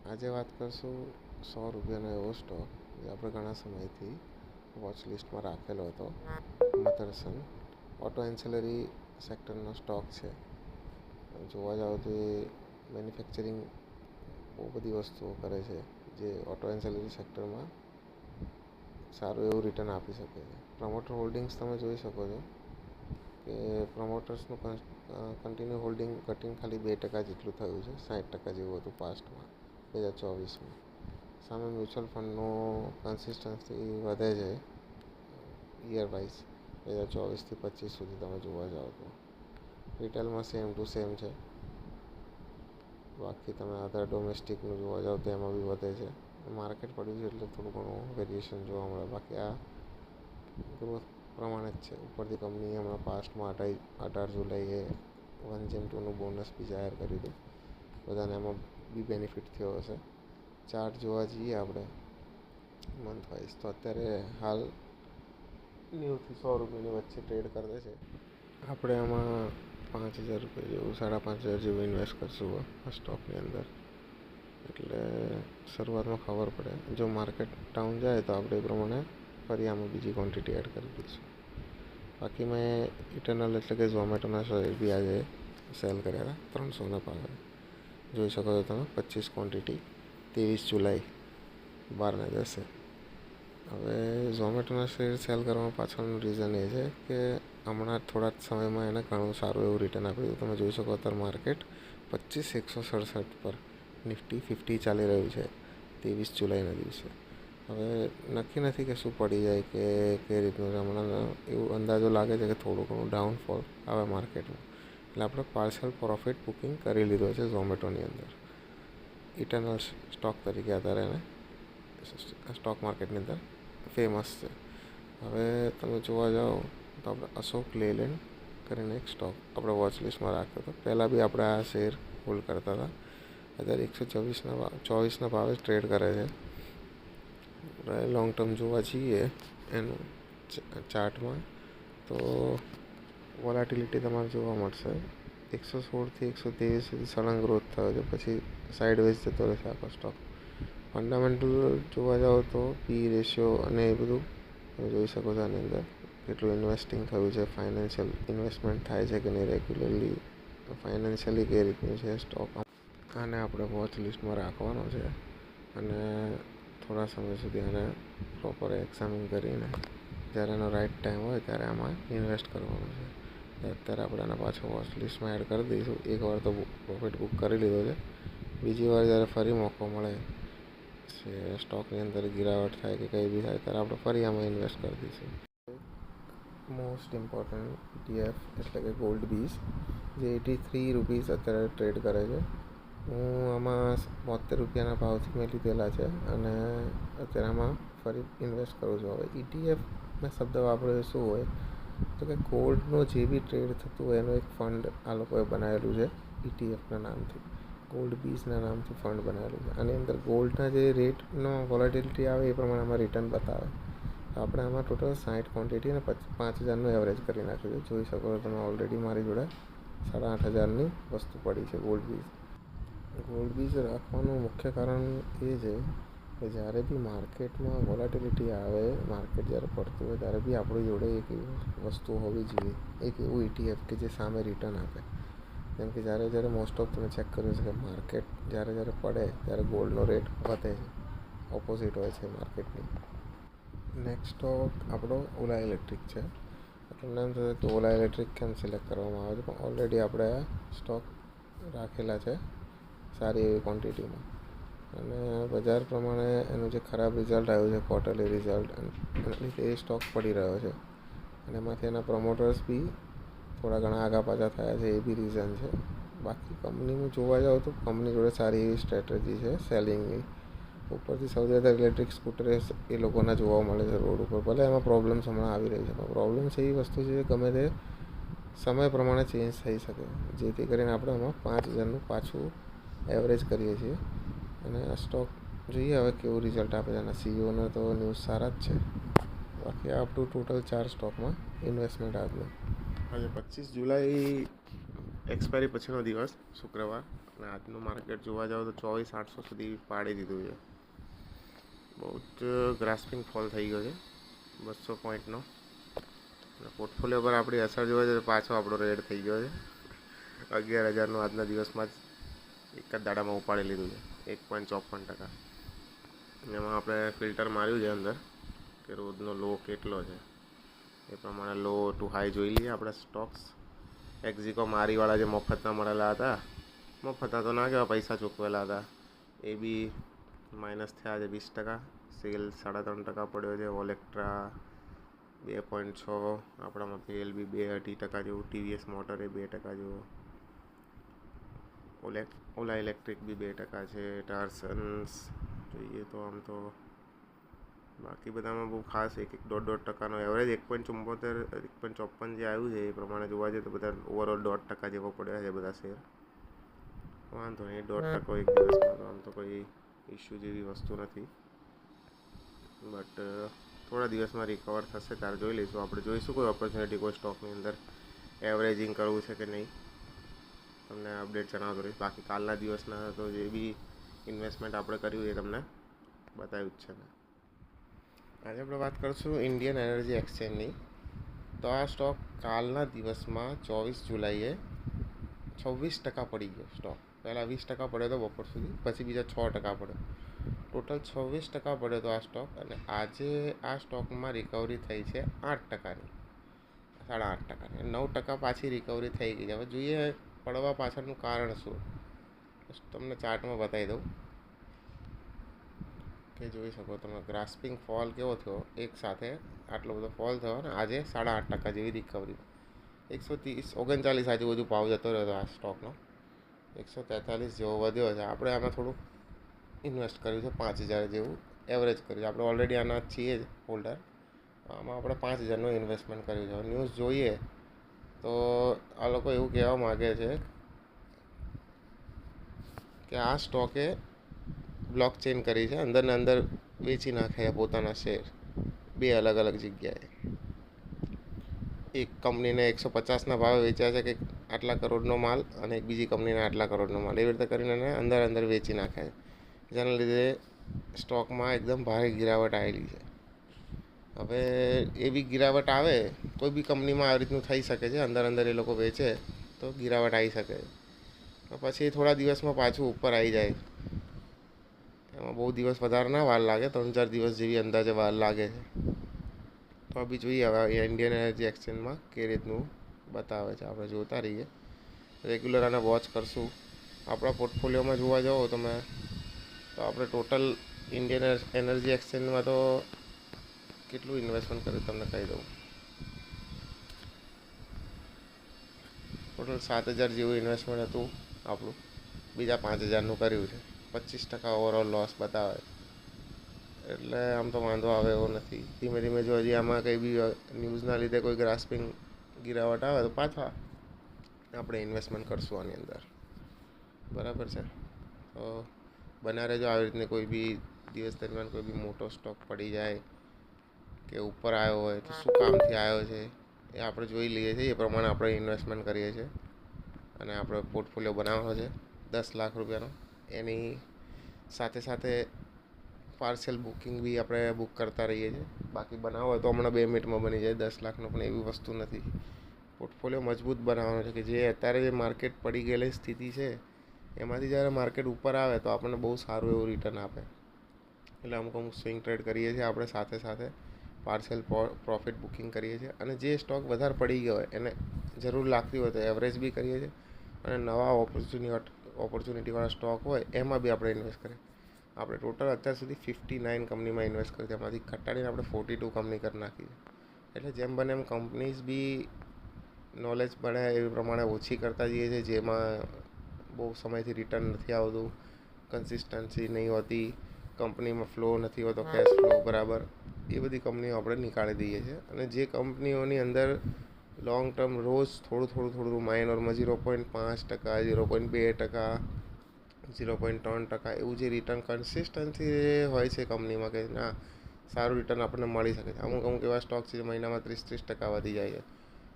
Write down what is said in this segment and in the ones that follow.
આજે વાત કરશું 100 રૂપિયાનો એવો સ્ટોક જે આપણે ઘણા સમયથી વોચ લિસ્ટમાં રાખેલો હતો. મધરસન ઓટો એન્સેલરી સેક્ટરનો સ્ટોક છે. જોવા જાઓ તો એ મેન્યુફેક્ચરિંગ બહુ બધી વસ્તુઓ કરે છે જે ઓટો એન્સેલરી સેક્ટરમાં સારું એવું રિટર્ન આપી શકે છે. પ્રમોટર હોલ્ડિંગ્સ તમે જોઈ શકો છો કે પ્રમોટર્સનું કન્ટિન્યુ હોલ્ડિંગ કટિંગ ખાલી 2% જેટલું થયું છે. 60% જેવું હતું પાસ્ટમાં 2024માં. સામે મ્યુચ્યુઅલ ફંડનું કન્સિસ્ટન્સી વધે છે યર વાઇઝ 2024થી 25 સુધી તમે જોવા જાઓ તો. રિટેલમાં સેમ ટુ સેમ છે. બાકી તમે અધર ડોમેસ્ટિકનું જોવા જાઓ તો એમાં બી વધે છે. માર્કેટ પડ્યું છે એટલે થોડું ઘણું વેરિએશન જોવા મળે. બાકી આ ગ્રોથ પ્રમાણે જ છે. ઉપરથી કંપનીએ હમણાં પાસ્ટમાં 18 જુલાઈએ 1:2નું બોનસ બી જાહેર કર્યું હતું. બધાને એમાં બી બેનિફિટ થયો હશે. ચાર્ટ જોવા જઈએ આપણે મંથ વાઇઝ તો અત્યારે હાલ 90થી 100 રૂપિયાની વચ્ચે ટ્રેડ કરે છે. આપણે આમાં 5,000 રૂપિયા જેવું 5,500 જેવું ઇન્વેસ્ટ કરશું આ સ્ટોકની અંદર. એટલે શરૂઆતમાં ખબર પડે. જો માર્કેટ ડાઉન જાય તો આપણે એ પ્રમાણે ફરી આમાં બીજી ક્વોન્ટિટી એડ કરી દઈશું. બાકી મેં ઇટરનલ એટલે કે ઝોમેટોના શેર બી આજે સેલ કર્યા હતા 300ના ભાવે. જોઈ શકો છો તમે 25 ક્વોન્ટિટી 23 જુલાઈ 12:10. હવે ઝોમેટોના શેર સેલ કરવા પાછળનું રીઝન એ છે કે હમણાં થોડા જ સમયમાં એને ઘણું સારું એવું રિટર્ન આપ્યું. તમે જોઈ શકો અત્યારે માર્કેટ 25,167 પર નિફ્ટી 50 ચાલી રહ્યું છે 23 જુલાઈના દિવસે. હવે નક્કી નથી કે શું પડી જાય કે કઈ રીતનું હમણાં એવું અંદાજો લાગે છે કે થોડું ઘણું ડાઉનફોલ આવે માર્કેટમાં. એટલે આપણે પાર્શલ પ્રોફિટ બુકિંગ કરી લીધો છે ઝોમેટોની અંદર. ઇટરનલ સ્ટોક તરીકે અત્યારે એને સ્ટોક માર્કેટની અંદર ફેમસ છે. હવે તમે જોવા જાઓ તો આપણે અશોક લેલેન્ડ કરીને એક સ્ટોક આપણે વોચ લિસ્ટમાં રાખ્યો હતો. પહેલાં બી આપણે આ શેર હોલ્ડ કરતા હતા. અત્યારે 124ના ભાવે ટ્રેડ કરે છે. લોંગ ટર્મ જોવા જઈએ એનું ચાર્ટમાં તો વોલેટિલિટી તમારે જોવા મળશે. 116થી 123 સુધી સળંગ ગ્રોથ થયો છે. પછી સાઇડવેઝ જતો રહેશે આખો સ્ટોક. ફંડામેન્ટલ જોવા જાઓ તો પી રેશિયો અને એ બધું તમે જોઈ શકો છો. આની અંદર કેટલું ઇન્વેસ્ટિંગ થયું છે, ફાઇનાન્શિયલ ઇન્વેસ્ટમેન્ટ થાય છે કે નહીં રેગ્યુલરલી, ફાઇનાન્શિયલી કઈ રીતનું છે સ્ટોક. આને આપણે વોચ લિસ્ટમાં રાખવાનો છે અને થોડા સમય સુધી આને પ્રોપર એક્ઝામિન કરીને જ્યારે એનો રાઇટ ટાઈમ હોય ત્યારે આમાં ઇન્વેસ્ટ કરવાનો છે. અત્યારે આપણે આને પાછો વોચ લિસ્ટમાં એડ કરી દઈશું. એકવાર તો પ્રોફિટ બુક કરી લીધો છે. બીજી વાર જ્યારે ફરી મોકો મળે સ્ટોકની અંદર ગિરાવટ થાય કે કંઈ બી થાય ત્યારે આપણે ફરી આમાં ઇન્વેસ્ટ કરી દઈશું. મોસ્ટ ઇમ્પોર્ટન્ટ ETF એટલે કે ગોલ્ડ બીઝ જે 83 રૂપીસ અત્યારે ટ્રેડ કરે છે. હું આમાં 72 રૂપિયાના ભાવથી મેં લીધેલા છે અને અત્યારે આમાં ફરી ઇન્વેસ્ટ કરું છું. હવે ETF મેં શબ્દ વાપર્યો શું હોય તો કે ગોલ્ડનો જે બી ટ્રેડ થતું હોય એનું એક ફંડ આ લોકોએ બનાવેલું છે ETFના નામથી. ગોલ્ડ બીઝના નામથી ફંડ બનાવેલું છે. આની અંદર ગોલ્ડના જે રેટનો વોલેટિલિટી આવે એ પ્રમાણે આમાં રિટર્ન બતાવે. આપણે આમાં ટોટલ 60 ક્વોન્ટિટી અને 5,000નું એવરેજ કરી નાખ્યું છે. જોઈ શકો છો તમે ઓલરેડી મારી જોડે 8,500ની વસ્તુ પડી છે ગોલ્ડ બીઝ. ગોલ્ડ બીઝ રાખવાનું મુખ્ય કારણ એ છે કે જ્યારે બી માર્કેટમાં વોલેટિલિટી આવે, માર્કેટ જ્યારે પડતું હોય ત્યારે બી આપણી જોડે એક વસ્તુ હોવી જોઈએ, એક એવું ETF કે જે સામે રિટર્ન આપે. કેમ કે જ્યારે મોસ્ટ ઓફ તમે ચેક કર્યું છે કે માર્કેટ જ્યારે પડે ત્યારે ગોલ્ડનો રેટ વધે છે, ઓપોઝિટ હોય છે માર્કેટની. નેક્સ્ટ સ્ટોક આપણો ઓલા ઇલેક્ટ્રિક છે. તમને એમ થશે કે ઓલા ઇલેક્ટ્રિક કેમ સિલેક્ટ કરવામાં આવે છે, પણ ઓલરેડી આપણે આ સ્ટોક રાખેલા છે સારી એવી ક્વોન્ટિટીમાં. અને બજાર પ્રમાણે એનું જે ખરાબ રિઝલ્ટ આવ્યું છે ક્વાર્ટરલી રિઝલ્ટ, એના લીધે એ સ્ટોક પડી રહ્યો છે. અને એમાંથી એના પ્રમોટર્સ બી થોડા ઘણા આગા પાછા થયા છે, એ બી રીઝન છે. બાકી કંપનીનું જોવા જાઓ તો કંપની જોડે સારી એવી સ્ટ્રેટેજી છે સેલિંગની. ઉપરથી સૌથી વધારે ઇલેક્ટ્રિક સ્કૂટર એ લોકોના જોવા મળે છે રોડ ઉપર. ભલે એમાં પ્રોબ્લેમ્સ હમણાં આવી રહી છે, પણ પ્રોબ્લેમ્સ એવી વસ્તુ છે જે ગમે તે સમય પ્રમાણે ચેન્જ થઈ શકે. જેથી કરીને આપણે એમાં 5,000નું પાછું એવરેજ કરીએ છીએ. અને આ સ્ટોક જોઈએ હવે કેવું રિઝલ્ટ આપે છે. એના CEOને તો ન્યૂઝ સારા જ છે. બાકી આપણું ટોટલ 4 સ્ટોકમાં ઇન્વેસ્ટમેન્ટ આજનું. આજે 25 જુલાઈ એક્સપાયરી પછીનો દિવસ શુક્રવાર. અને આજનું માર્કેટ જોવા જાવ તો 24,800 સુધી પાડી દીધું છે. બહુ જ ગ્રાસ્પિંગ ફોલ થઈ ગયો છે 200 પોઈન્ટનો. અને પોર્ટફોલિયો પર આપણી અસર જોવા જઈએ તો પાછો આપણો રેડ થઈ ગયો છે. 11,000નું આજના દિવસમાં જ એક જ દાડામાં ઉપાડી લીધું છે 1.54%. એમાં આપણે ફિલ્ટર માર્યું છે અંદર કે રોજનો લો કેટલો છે એ પ્રમાણે લો ટુ હાઈ જોઈ લઈએ આપણે સ્ટોક્સ. એક્ઝિકો મારીવાળા જે મફતના મળેલા હતા, મફતના તો ના કહેવાય, પૈસા ચૂકવેલા હતા, એ બી માઇનસ થયા છે 20%. સેલ 3.5% પડ્યો છે. ઓલેક્ટ્રા 2.6, આપણામાં PLB 2.2% જેવું, ટીવીએસ મોટરે 2% જેવું, ઓલા ઇલેક્ટ્રિક બી 2% છે. ટાર્સન્સ જોઈએ તો આમ તો બાકી બધામાં બહુ ખાસ 1-1.5%નો એવરેજ 1.74 1.54 જે આવ્યું છે એ પ્રમાણે જોવા જઈએ તો બધા ઓવરઓલ 1.5% જેવો પડ્યા છે બધા શેર. વાંધો નહીં, 1.5% એક દિવસમાં તો આમ તો કોઈ ઇશ્યુ જેવી વસ્તુ નથી. બટ થોડા દિવસમાં રિકવર થશે ત્યારે જોઈ લઈશું. આપણે જોઈશું કોઈ ઓપોર્ચ્યુનિટી કોઈ સ્ટોકની અંદર એવરેજિંગ કરવું છે કે નહીં, તમને અપડેટ જણાવતો રહીશ. બાકી કાલના દિવસના તો જે બી ઇન્વેસ્ટમેન્ટ આપણે કર્યું એ તમને બતાવ્યું જ છે મેં. આજે આપણે વાત કરીશું ઇન્ડિયન એનર્જી એક્સચેન્જની. તો આ સ્ટોક કાલના દિવસમાં 24 જુલાઈએ 26% પડી ગયો સ્ટોક. પહેલાં 20% પડ્યો હતો બપોર સુધી, પછી બીજા 6% પડ્યો. ટોટલ 26% પડ્યો હતો આ સ્ટોક. અને આજે આ સ્ટોકમાં રિકવરી થઈ છે 8%ની, 8.5%ની, 9% પાછી રિકવરી થઈ ગઈ છે. હવે જોઈએ પડવા પાછળનું કારણ શું, તમને ચાર્ટમાં બતાવી દઉં કે જોઈ શકો તમે ગ્રાસ્પિંગ ફોલ કેવો થયો એક સાથે, આટલો બધો ફોલ થયો ને આજે 8.5% જેવી રિકવરી. 139 આજુબાજુ ભાવ જતો રહ્યો હતો આ સ્ટોકનો, 143 જેવો વધ્યો છે. આપણે આમાં થોડુંક ઇન્વેસ્ટ કર્યું છે 5,000 જેવું એવરેજ કર્યું છે. આપણે ઓલરેડી આના છીએ જ હોલ્ડર, આમાં આપણે 5,000નું ઇન્વેસ્ટમેન્ટ કર્યું છે. ન્યૂઝ જોઈએ તો આ લોકો એવું કહેવા માગે છે કે આ સ્ટોકે બ્લોક ચેન કરી છે, અંદર ને અંદર વેચી નાખ્યા પોતાના શેર 2 અલગ અલગ જગ્યાએ. એક કંપનીને 150ના ભાવે વેચ્યા છે કે આટલા કરોડનો માલ, અને એક બીજી કંપનીને આટલા કરોડનો માલ, એવી રીતે કરીને અંદર વેચી નાખ્યા છે. જેના લીધે સ્ટોકમાં એકદમ ભારે ગિરાવટ આવેલી છે. હવે એવી ગિરાવટ આવે, કોઈ બી કંપનીમાં આવી રીતનું થઈ શકે છે, અંદર એ લોકો વેચે તો ગિરાવટ આવી શકે. પછી થોડા દિવસમાં પાછું ઉપર આવી જાય. એમાં બહુ દિવસ વધારે ના વાર લાગે, 3-4 દિવસ જેવી અંદાજે વાર લાગે છે. તો બી જોઈએ હવે ઇન્ડિયન એનર્જી એક્સચેન્જમાં કઈ રીતનું બતાવે છે, આપણે જોતા રહીએ. રેગ્યુલર આને વોચ કરશું. આપણા પોર્ટફોલિયોમાં જોવા જાઓ તમે તો આપણે ટોટલ ઇન્ડિયન એનર્જી એક્સચેન્જમાં તો કેટલું ઇન્વેસ્ટમેન્ટ કર્યું તમને કહી દઉં. ટોટલ 7,000 જેવું ઇન્વેસ્ટમેન્ટ હતું આપણું, બીજા 5,000નું કર્યું છે. 25% ઓવરઓલ લોસ બતાવે, એટલે આમ તો વાંધો આવે એવો નથી. ધીમે ધીમે જો હજી આમાં કંઈ બી ન્યૂઝના લીધે કોઈ ગ્રાસ્પિંગ ગિરાવટ આવે તો પાછા આપણે ઇન્વેસ્ટમેન્ટ કરશું આની અંદર, બરાબર છે. તો બના રહેજો. આવી રીતની કોઈ બી દિવસ દરમિયાન કોઈ બી મોટો સ્ટોક પડી જાય કે ઉપર આવ્યો હોય તો શું કામથી આવ્યો છે એ આપણે જોઈ લઈએ છીએ. એ પ્રમાણે આપણે ઇન્વેસ્ટમેન્ટ કરીએ છીએ અને આપણે પોર્ટફોલિયો બનાવવાનો છે 10 લાખ રૂપિયાનો. એની સાથે પાર્સલ બુકિંગ બી આપણે બુક કરતા રહીએ છીએ. બાકી બનાવવો હોય તો હમણાં 2 મિનિટમાં બની જાય 10 લાખનો, પણ એવી વસ્તુ નથી. પોર્ટફોલિયો મજબૂત બનાવવાનો છે કે જે અત્યારે જે માર્કેટ પડી ગયેલી સ્થિતિ છે એમાંથી જ્યારે માર્કેટ ઉપર આવે તો આપણને બહુ સારું એવું રિટર્ન આપે. એટલે અમુક સ્વિંગ ટ્રેડ કરીએ છીએ આપણે, સાથે પાર્સલ પ્રોફિટ બુકિંગ કરીએ છીએ. અને જે સ્ટોક વધારે પડી ગયો હોય એને જરૂર લાગતી હોય તો એવરેજ બી કરીએ છીએ. અને નવા ઓપોર્ચ્યુનિટીવાળા સ્ટોક હોય એમાં બી આપણે ઇન્વેસ્ટ કરીએ. આપણે ટોટલ અત્યાર સુધી 59 કંપનીમાં ઇન્વેસ્ટ કરી, તેમાંથી ઘટાડીને આપણે 42 કંપની કરી નાખી છે. એટલે જેમ બને એમ કંપનીઝ બી નોલેજ મળે એ પ્રમાણે ઓછી કરતા જઈએ છીએ, જેમાં બહુ સમયથી રિટર્ન નથી આવતું, કન્સિસ્ટન્સી નહીં હોતી, કંપનીમાં ફ્લો નથી હોતો, કેશ ફ્લો બરાબર, એ બધી કંપનીઓ આપણે નીકાળી દઈએ છીએ. અને જે કંપનીઓની અંદર લોંગ ટર્મ રોજ થોડું માઇનોરમાં 0.5%, 0.2%, 0.3% એવું જે રિટર્ન કન્સિસ્ટન્સી હોય છે કંપનીમાં કે ના સારું રિટર્ન આપણને મળી શકે છે. અમુક એવા સ્ટોક છે જે મહિનામાં 30% વધી જાય છે.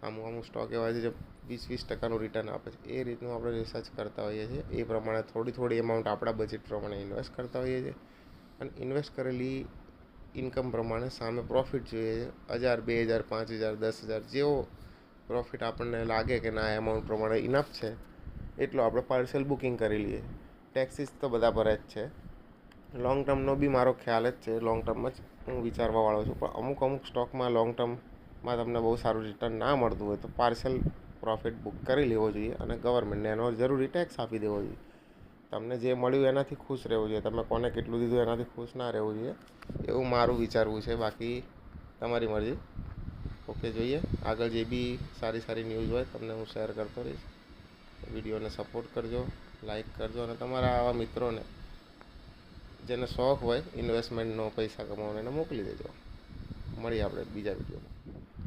અમુક સ્ટોક એવા છે જે 20% રિટર્ન આપે છે. એ રીતનું આપણે રિસર્ચ કરતા હોઈએ છીએ. એ પ્રમાણે થોડી એમાઉન્ટ આપણા બજેટ પ્રમાણે ઇન્વેસ્ટ કરતા હોઈએ છીએ અને ઇન્વેસ્ટ કરેલી ઇન્કમ પ્રમાણે સામે પ્રોફિટ જોઈએ છે. 1000, 2000, 5000, 10,000 જેવો પ્રોફિટ આપણને લાગે કે ના એમાઉન્ટ પ્રમાણે ઇનફ છે એટલો આપણે પાર્સલ બુકિંગ કરી લઈએ. ટેક્સીસ તો બધા ભરે જ છે. લોંગ ટર્મનો બી મારો ખ્યાલ જ છે. લોંગ ટર્મમાં જ હું વિચારવાવાળો છું. પણ અમુક સ્ટોકમાં લોંગ ટર્મમાં તમને બહુ સારું રિટર્ન ના મળતું હોય તો પાર્સલ પ્રોફિટ બુક કરી લેવો જોઈએ અને ગવર્મેન્ટને એનો જરૂરી ટેક્સ આપી દેવો જોઈએ. તમને જે મળ્યું એનાથી ખુશ રહેવું જોઈએ. તમે કોને કેટલું દીધું એનાથી ખુશ ના રહેવું જોઈએ, એવું મારું વિચારવું છે. બાકી તમારી મરજી. ઓકે, જોઈએ આગળ જે બી સારી ન્યૂઝ હોય તમને હું શેર કરતો રહીશ. વિડીયોને સપોર્ટ કરજો, લાઈક કરજો અને તમારા આવા મિત્રોને જેને શોખ હોય ઇન્વેસ્ટમેન્ટનો, પૈસા કમાવાનો, એને મોકલી દેજો. મળીએ આપણે બીજા વિડીયોમાં.